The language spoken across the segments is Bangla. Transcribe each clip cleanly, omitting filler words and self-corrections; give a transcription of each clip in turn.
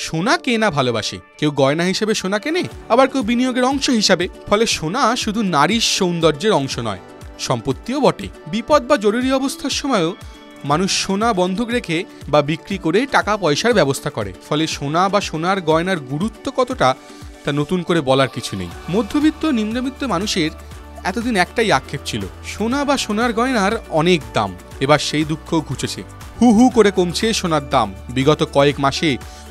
সোনা কে না ভালোবাসে। কেউ গয়না হিসেবে সোনা কেনে, আবার কেউ বিনিয়োগের অংশ হিসাবে। ফলে সোনা শুধু নারীর সৌন্দর্যের অংশ নয়, সম্পত্তিও বটে। বিপদ বা জরুরি অবস্থার সময়ও মানুষ সোনা বন্ধক রেখে বা বিক্রি করে টাকা পয়সার ব্যবস্থা করে। ফলে সোনা বা সোনার গয়নার গুরুত্ব কতটা তা নতুন করে বলার কিছু নেই। মধ্যবিত্ত নিম্নবিত্ত মানুষের এতদিন একটাই আক্ষেপ ছিল, সোনা বা সোনার গয়নার অনেক দাম। এবার সেই দুঃখ ঘুচেছে, হু হু করে কমছে সোনার দাম। বিগত কয়েক মাসে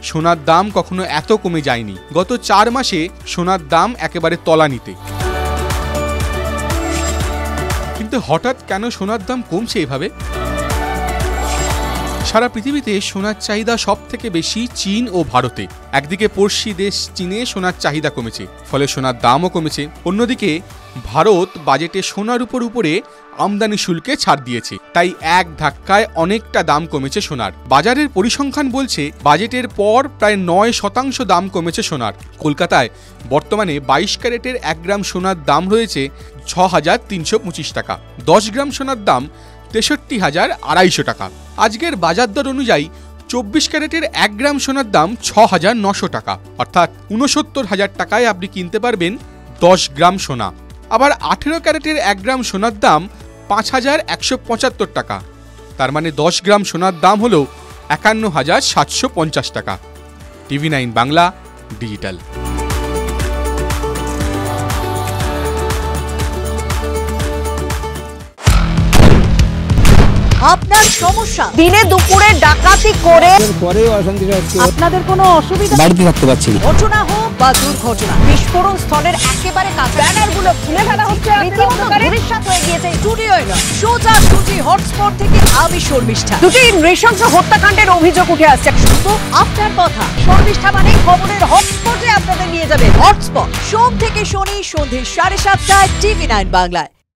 সোনার দাম কখনো এত কমে যায়নি। গত 4 মাসে সোনার দাম একেবারে তলানিতে। কিন্তু হঠাৎ কেন সোনার দাম কমছে এভাবে? সারা পৃথিবীতে সোনার চাহিদা সব থেকে বেশি চীন ও ভারতে। একদিকে পড়শি দেশ চীনে সোনার চাহিদা কমেছে, ফলে সোনার দামও কমেছে। অন্যদিকে ভারত বাজেটে সোনার উপরে আমদানি শুল্কে ছাড় দিয়েছে, তাই এক ধাক্কায় অনেকটা দাম কমেছে সোনার। বাজারের পরিসংখ্যান বলছে বাজেটের পর প্রায় 9% দাম কমেছে সোনার। কলকাতায় বর্তমানে 22 ক্যারেটের 1 গ্রাম সোনার দাম রয়েছে 6,325 টাকা। 10 গ্রাম সোনার দাম 63,250 টাকা। আজকের বাজার দর অনুযায়ী 24 ক্যারেটের 1 গ্রাম সোনার দাম 6,900 টাকা, অর্থাৎ 69,000 টাকায় আপনি কিনতে পারবেন 10 গ্রাম সোনা। আবার 18 ক্যারেটের 1 গ্রাম সোনার দাম 5,175 টাকা। তার মানে 10 গ্রাম সোনার দাম হল 51,750 টাকা। TV9 Bangla digital. আপনার সমস্যা, দিনে দুপুরে ডাকাতি করে আপনাদের কোনো অসুবিধা, বাড়িতে থাকতে পারছি না, ঘটনা হোক বা দুর্ঘটনা, বিস্ফোরণ স্থলের একেবারে কাছে ব্যানারগুলো খুলে ফেলা হচ্ছে, রীতিমতো ধূলিসাৎ হয়ে গিয়েছে স্টুডিওয় না, সোজা দুটি হটস্পট থেকে আমি শর্মিষ্ঠা। দুটি নৃশংস হত্যাকাণ্ডের অভিযোগ উঠে আসছে। শুধু আপনার কথা, শর্মিষ্ঠা মানে খবরের হটস্পটে আপনাদের নিয়ে যাবে। হটস্পট সোম থেকে শনি সন্ধ্যে 7:30টায় TV9 বাংলায়।